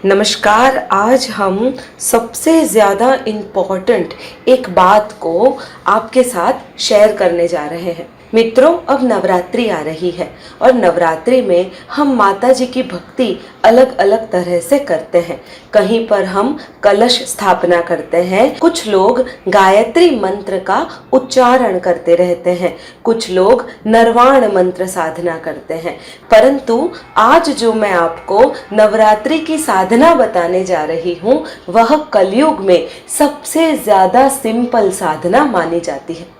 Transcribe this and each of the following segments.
नमस्कार। आज हम सबसे ज़्यादा इम्पॉर्टेंट एक बात को आपके साथ शेयर करने जा रहे हैं। मित्रों, अब नवरात्रि आ रही है और नवरात्रि में हम माता जी की भक्ति अलग अलग तरह से करते हैं। कहीं पर हम कलश स्थापना करते हैं, कुछ लोग गायत्री मंत्र का उच्चारण करते रहते हैं, कुछ लोग नरवाण मंत्र साधना करते हैं। परंतु आज जो मैं आपको नवरात्रि की साधना बताने जा रही हूँ, वह कलयुग में सबसे ज़्यादा सिंपल साधना मानी जाती है।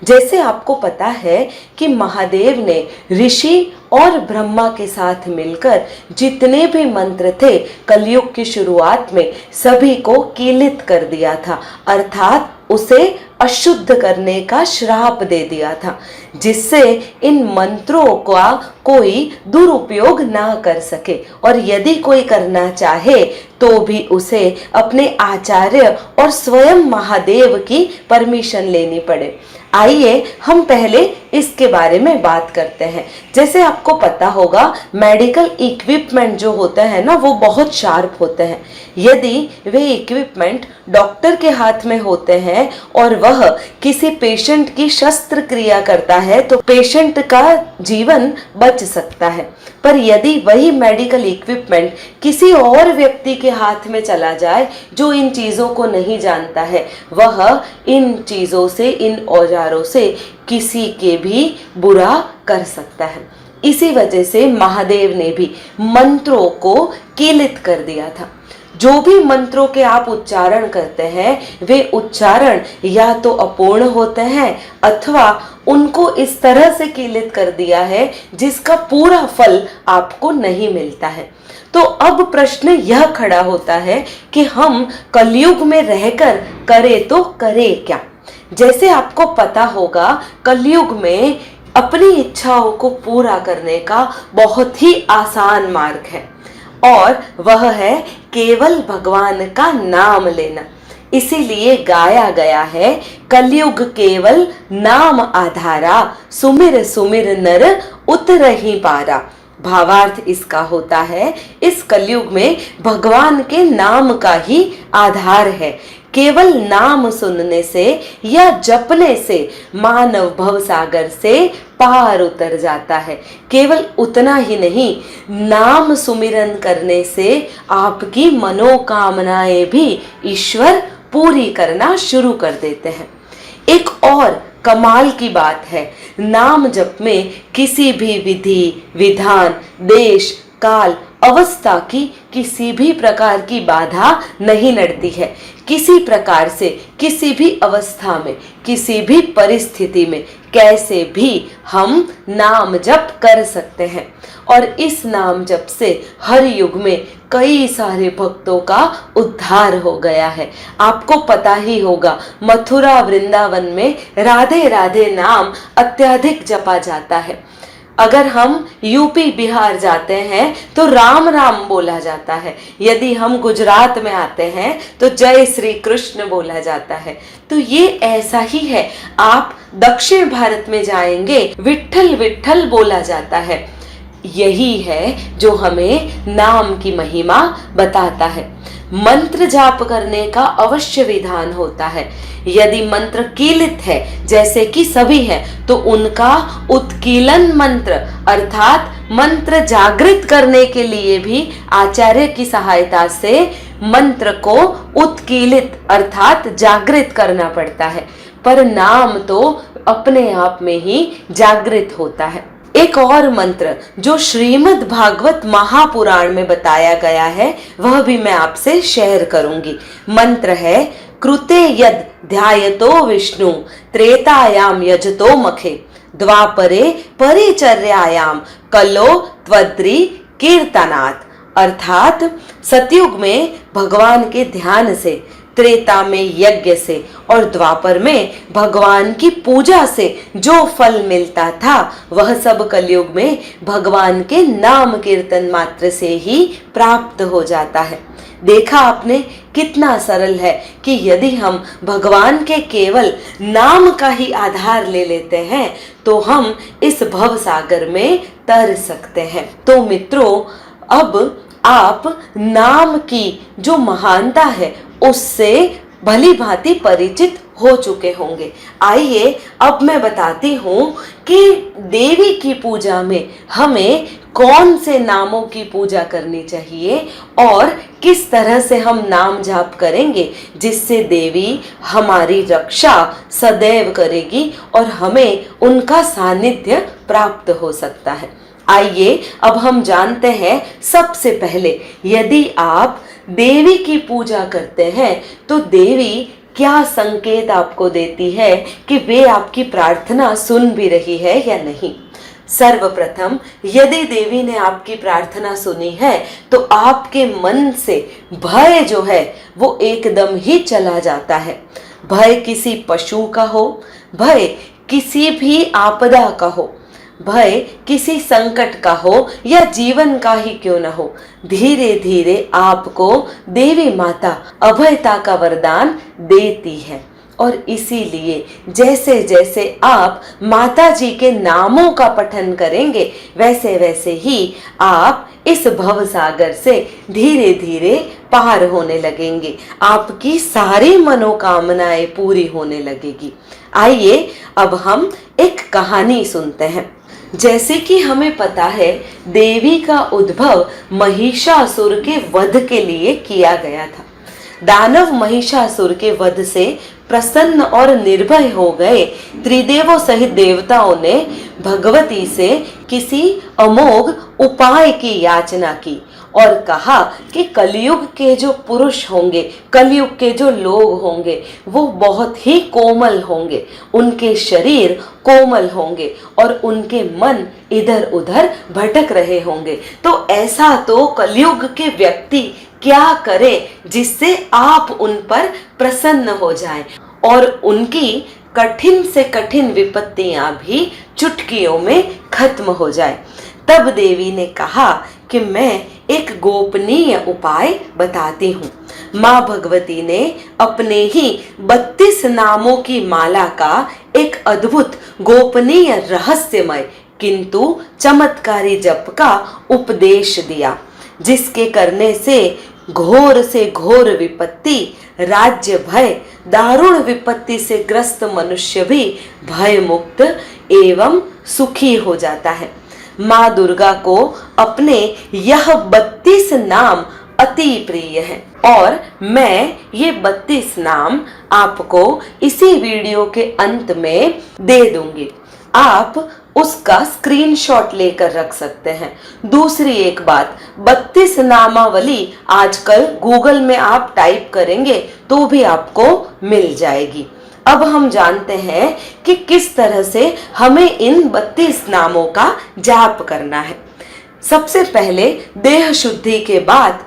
जैसे आपको पता है कि महादेव ने ऋषि और ब्रह्मा के साथ मिलकर जितने भी मंत्र थे कलयुग की शुरुआत में सभी को कीलित कर दिया था, अर्थात उसे अशुद्ध करने का श्राप दे दिया था, जिससे इन मंत्रों का कोई दुरुपयोग ना कर सके और यदि कोई करना चाहे तो भी उसे अपने आचार्य और स्वयं महादेव की परमिशन लेनी पड़े। आइए हम पहले इसके बारे में बात करते हैं। जैसे आपको पता होगा, मेडिकल इक्विपमेंट जो होते हैं ना, वो बहुत शार्प होते हैं। यदि वे इक्विपमेंट डॉक्टर के हाथ में होते हैं और वह किसी पेशेंट की शस्त्रक्रिया करता है तो पेशेंट का जीवन बच सकता है। पर यदि वही मेडिकल इक्विपमेंट किसी और व्यक्ति के हाथ में चला जाए जो इन चीज़ों को नहीं जानता है, वह इन चीज़ों से, इन औजारों से किसी के भी बुरा कर सकता है। इसी वजह से महादेव ने भी मंत्रों को कीलित कर दिया था। जो भी मंत्रों के आप उच्चारण करते हैं वे उच्चारण या तो अपूर्ण होते हैं अथवा उनको इस तरह से कीलित कर दिया है जिसका पूरा फल आपको नहीं मिलता है। तो अब प्रश्न यह खड़ा होता है कि हम कलयुग में रहकर करें तो करें क्या। जैसे आपको पता होगा, कलयुग में अपनी इच्छाओं को पूरा करने का बहुत ही आसान मार्ग है और वह है केवल भगवान का नाम लेना। इसीलिए गाया गया है, कलयुग केवल नाम आधारा, सुमिर सुमिर नर उतरहि पारा। भावार्थ इसका होता है, इस कलयुग में भगवान के नाम का ही आधार है। केवल नाम सुनने से या जपने से मानव भवसागर से पार उतर जाता है। केवल उतना ही नहीं, नाम सुमिरन करने से आपकी मनोकामनाएं भी ईश्वर पूरी करना शुरू कर देते हैं। एक और कमाल की बात है, नाम जप में किसी भी विधि, विधान, देश, काल, अवस्था की किसी भी प्रकार की बाधा नहीं लड़ती है। किसी प्रकार से, किसी भी अवस्था में, किसी भी परिस्थिति में, कैसे भी हम नाम जप कर सकते हैं और इस नाम जप से हर युग में कई सारे भक्तों का उद्धार हो गया है। आपको पता ही होगा, मथुरा वृंदावन में राधे राधे नाम अत्यधिक जपा जाता है। अगर हम यूपी बिहार जाते हैं तो राम राम बोला जाता है। यदि हम गुजरात में आते हैं तो जय श्री कृष्ण बोला जाता है। तो ये ऐसा ही है। आप दक्षिण भारत में जाएंगे, विट्ठल विट्ठल बोला जाता है। यही है जो हमें नाम की महिमा बताता है। मंत्र जाप करने का अवश्य विधान होता है। यदि मंत्र कीलित है, जैसे कि सभी हैं, तो उनका उत्कीलन मंत्र अर्थात मंत्र जागृत करने के लिए भी आचार्य की सहायता से मंत्र को उत्कीलित अर्थात जागृत करना पड़ता है। पर नाम तो अपने आप में ही जागृत होता है। एक और मंत्र जो श्रीमद् भागवत महापुराण में बताया गया है, वह भी मैं आपसे शेयर करूंगी। मंत्र है, कृते यद ध्यायतो विष्णु त्रेतायाम यजतो मखे द्वापरे परिचर्यायाम कलो त्वद्री कीर्तनात्। अर्थात सतयुग में भगवान के ध्यान से, त्रेता में यज्ञ से और द्वापर में भगवान की पूजा से जो फल मिलता था, वह सब कलयुग में भगवान के नाम कीर्तन मात्र से ही प्राप्त हो जाता है। देखा आपने, कितना सरल है कि यदि हम भगवान के केवल नाम का ही आधार ले लेते हैं तो हम इस भव सागर में तर सकते हैं। तो मित्रों, अब आप नाम की जो महानता है उससे भली भांति परिचित हो चुके होंगे। आइए अब मैं बताती हूँ कि देवी की पूजा में हमें कौन से नामों की पूजा करनी चाहिए और किस तरह से हम नाम जाप करेंगे जिससे देवी हमारी रक्षा सदैव करेगी और हमें उनका सानिध्य प्राप्त हो सकता है। आइए अब हम जानते हैं। सबसे पहले यदि आप देवी की पूजा करते हैं तो देवी क्या संकेत आपको देती है कि वे आपकी प्रार्थना सुन भी रही है या नहीं। सर्वप्रथम यदि देवी ने आपकी प्रार्थना सुनी है तो आपके मन से भय जो है वो एकदम ही चला जाता है। भय किसी पशु का हो, भय किसी भी आपदा का हो, भय किसी संकट का हो या जीवन का ही क्यों न हो, धीरे धीरे आपको देवी माता अभयता का वरदान देती है। और इसीलिए जैसे जैसे आप माता जी के नामों का पठन करेंगे वैसे वैसे ही आप इस भव सागर से धीरे धीरे पार होने लगेंगे, आपकी सारी मनोकामनाएं पूरी होने लगेगी। आइए अब हम एक कहानी सुनते हैं। जैसे कि हमें पता है देवी का उद्भव महिषासुर के वध के लिए किया गया था। दानव महिषासुर के वध से प्रसन्न और निर्भय हो गए त्रिदेवों सहित देवताओं ने भगवती से किसी अमोघ उपाय की याचना की और कहा कि कलयुग के जो पुरुष होंगे, कलयुग के जो लोग होंगे वो बहुत ही कोमल होंगे, उनके शरीर कोमल होंगे और उनके मन इधर उधर भटक रहे होंगे। तो ऐसा तो कलयुग के व्यक्ति क्या करे जिससे आप उन पर प्रसन्न हो जाएं और उनकी कठिन से कठिन विपत्तियां भी चुटकियों में खत्म हो जाए। तब देवी ने कहा कि मैं एक गोपनीय उपाय बताती हूँ। माँ भगवती ने अपने ही 32 नामों की माला का एक अद्भुत गोपनीय रहस्यमय किंतु चमत्कारी जप का उपदेश दिया, जिसके करने से घोर विपत्ति, राज्य भय, दारुण विपत्ति से ग्रस्त मनुष्य भी भय मुक्त एवं सुखी हो जाता है। माँ दुर्गा को अपने यह 32 नाम अति प्रिय है और मैं ये 32 नाम आपको इसी वीडियो के अंत में दे दूंगी। आप उसका स्क्रीनशॉट लेकर रख सकते हैं। दूसरी एक बात, 32 नामावली आजकल गूगल में आप टाइप करेंगे तो भी आपको मिल जाएगी। अब हम जानते हैं कि किस तरह से हमें इन 32 नामों का जाप करना है। सबसे पहले देह शुद्धि के बाद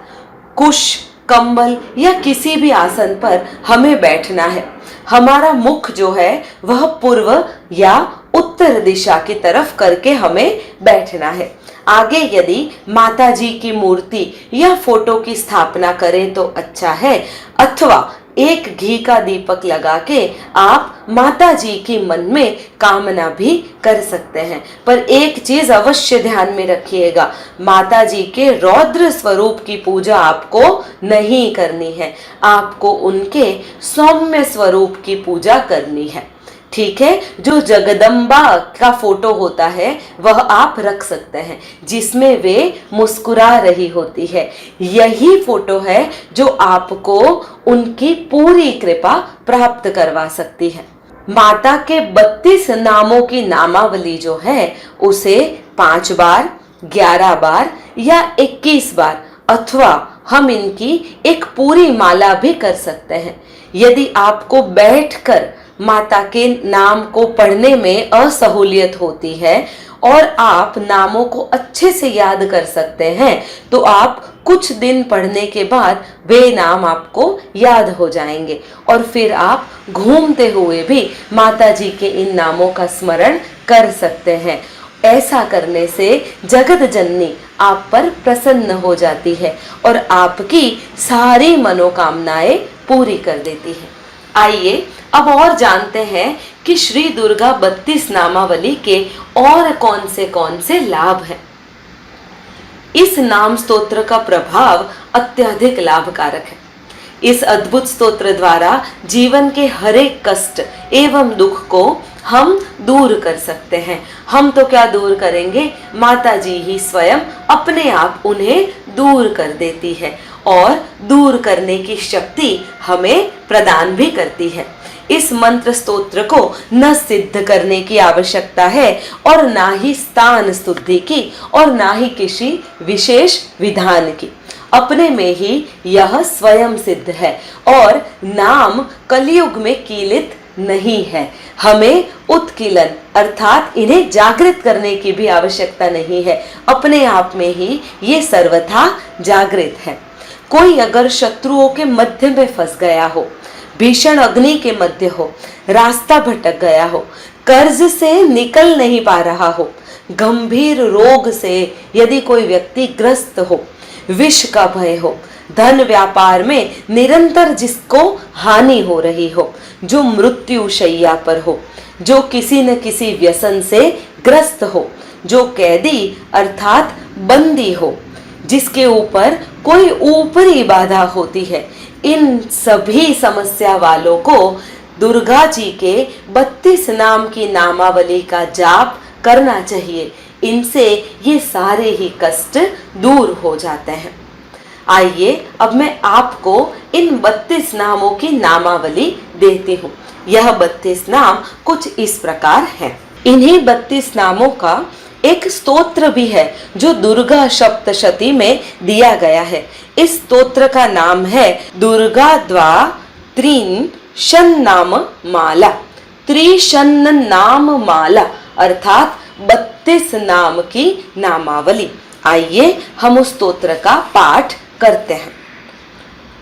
कुश, कंबल या किसी भी आसन पर हमें बैठना है। हमारा मुख जो है वह पूर्व या उत्तर दिशा की तरफ करके हमें बैठना है। आगे यदि माता जी की मूर्ति या फोटो की स्थापना करें तो अच्छा है, अथवा एक घी का दीपक लगा के आप माता जी की मन में कामना भी कर सकते हैं। पर एक चीज अवश्य ध्यान में रखिएगा, माता जी के रौद्र स्वरूप की पूजा आपको नहीं करनी है, आपको उनके सौम्य स्वरूप की पूजा करनी है। ठीक है, जो जगदम्बा का फोटो होता है वह आप रख सकते हैं जिसमें वे मुस्कुरा रही होती है। यही फोटो है जो आपको उनकी पूरी कृपा प्राप्त करवा सकती है। माता के 32 नामों की नामावली जो है उसे 5 बार, 11 बार या 21 बार अथवा हम इनकी एक पूरी माला भी कर सकते हैं। यदि आपको बैठकर माता के नाम को पढ़ने में असहूलियत होती है और आप नामों को अच्छे से याद कर सकते हैं तो आप कुछ दिन पढ़ने के बाद वे नाम आपको याद हो जाएंगे और फिर आप घूमते हुए भी माता जी के इन नामों का स्मरण कर सकते हैं। ऐसा करने से जगत जननी आप पर प्रसन्न हो जाती है और आपकी सारी मनोकामनाएं पूरी कर देती है। आइए अब और जानते हैं कि श्री दुर्गा 32 नामावली के और कौन से लाभ हैं। इस नाम स्तोत्र का प्रभाव अत्यधिक लाभकारक है। इस अद्भुत स्तोत्र द्वारा जीवन के हर एक कष्ट एवं दुख को हम दूर कर सकते हैं। हम तो क्या दूर करेंगे, माता जी ही स्वयं अपने आप उन्हें दूर कर देती है और दूर करने की शक्ति हमें प्रदान भी करती है। इस मंत्र स्तोत्र को न सिद्ध करने की आवश्यकता है और ना ही स्थान स्तुति की और ना ही किसी विशेष विधान की। अपने में ही यह स्वयं सिद्ध है और नाम कलयुग में कीलित नहीं है। हमें उत्कीलन अर्थात इन्हें जागृत करने की भी आवश्यकता नहीं है, अपने आप में ही ये सर्वथा जागृत है। कोई अगर शत्रुओं के मध्य में फंस गया हो, भीषण अग्नि के मध्य हो, रास्ता भटक गया हो, कर्ज से निकल नहीं पा रहा हो, गंभीर रोग से यदि कोई व्यक्ति ग्रस्त हो, विष का भय हो, धन व्यापार में निरंतर जिसको हानि हो रही हो, जो मृत्यु शैया पर हो, जो किसी न किसी व्यसन से ग्रस्त हो, जो कैदी अर्थात बंदी हो, जिसके ऊपर कोई ऊपरी बाधा होती है, इन सभी समस्या वालों को दुर्गा जी के 32 नाम की नामावली का जाप करना चाहिए। इनसे ये सारे ही कष्ट दूर हो जाते हैं। आइए अब मैं आपको इन 32 नामों की नामावली देती हूँ। यह 32 नाम कुछ इस प्रकार हैं। इन्हीं 32 नामों का एक स्तोत्र भी है जो दुर्गा सप्तशती में दिया गया है। इस स्तोत्र का नाम है दुर्गा द्वा त्रीन शन्नाम माला। त्रिशन्न नाम माला अर्थात 32 नाम की नामावली। आइए हम उस स्तोत्र का पाठ करते हैं।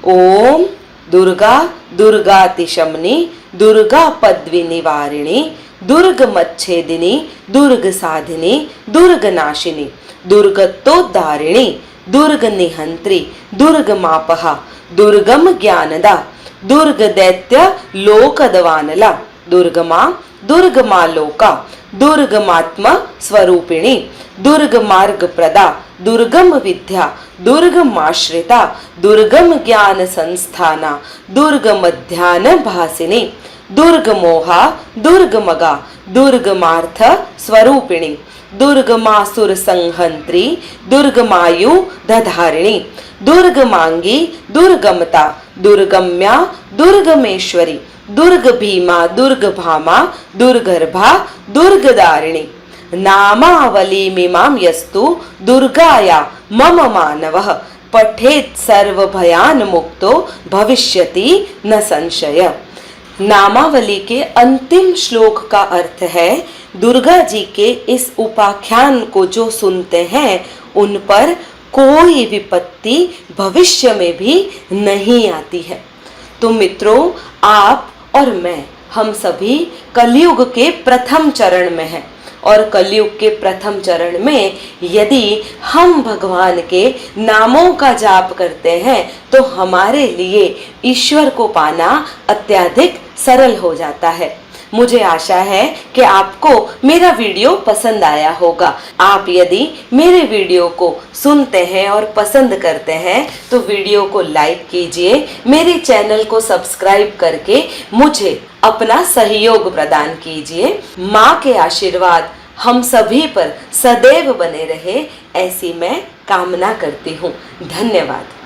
ओम दुर्गा दुर्गातिशमनी दुर्गा पद्वी निवारिणी दुर्ग मच्छेदिनी दुर्ग साधिनी दुर्ग नाशिनी दुर्गतोद्धारिणी दुर्ग निहंत्री दुर्ग मापहा दुर्गम ज्ञानदा दुर्ग दैत्य लोकदवानला दुर्गमा दुर्गमा लोका दुर्गमात्मा स्वरूपिणी दुर्ग मार्ग प्रदा दुर्गम विद्या दुर्गमाश्रिता दुर्गम ज्ञान संस्थाना दुर्ग मध्यान भासिनी दुर्ग मोहा दुर्ग मगा दुर्गमार्थ स्वरूपिणी दुर्गमासुर संहंत्री दुर्गमायु दधारिणी दुर्गमांगी दुर्गमता दुर्गम्या दुर्गमेश्वरी दुर्ग भीमा दुर्ग भामा दुर्गर्भा दुर्गदारिणी नामावली मिमां यस्तु दुर्गाया मम मानवः पठेत् सर्व भयान मुक्तो भविष्यति न संशय। नामावली के अंतिम श्लोक का अर्थ है दुर्गा जी के इस उपाख्यान को जो सुनते हैं उन पर कोई विपत्ति भविष्य में भी नहीं आती है। तो मित्रों, आप और मैं हम सभी कलयुग के प्रथम चरण में हैं और कलयुग के प्रथम चरण में यदि हम भगवान के नामों का जाप करते हैं तो हमारे लिए ईश्वर को पाना अत्यधिक सरल हो जाता है। मुझे आशा है कि आपको मेरा वीडियो पसंद आया होगा। आप यदि मेरे वीडियो को सुनते हैं और पसंद करते हैं तो वीडियो को लाइक कीजिए, मेरे चैनल को सब्सक्राइब करके मुझे अपना सहयोग प्रदान कीजिए। माँ के आशीर्वाद हम सभी पर सदैव बने रहे, ऐसी मैं कामना करती हूँ। धन्यवाद।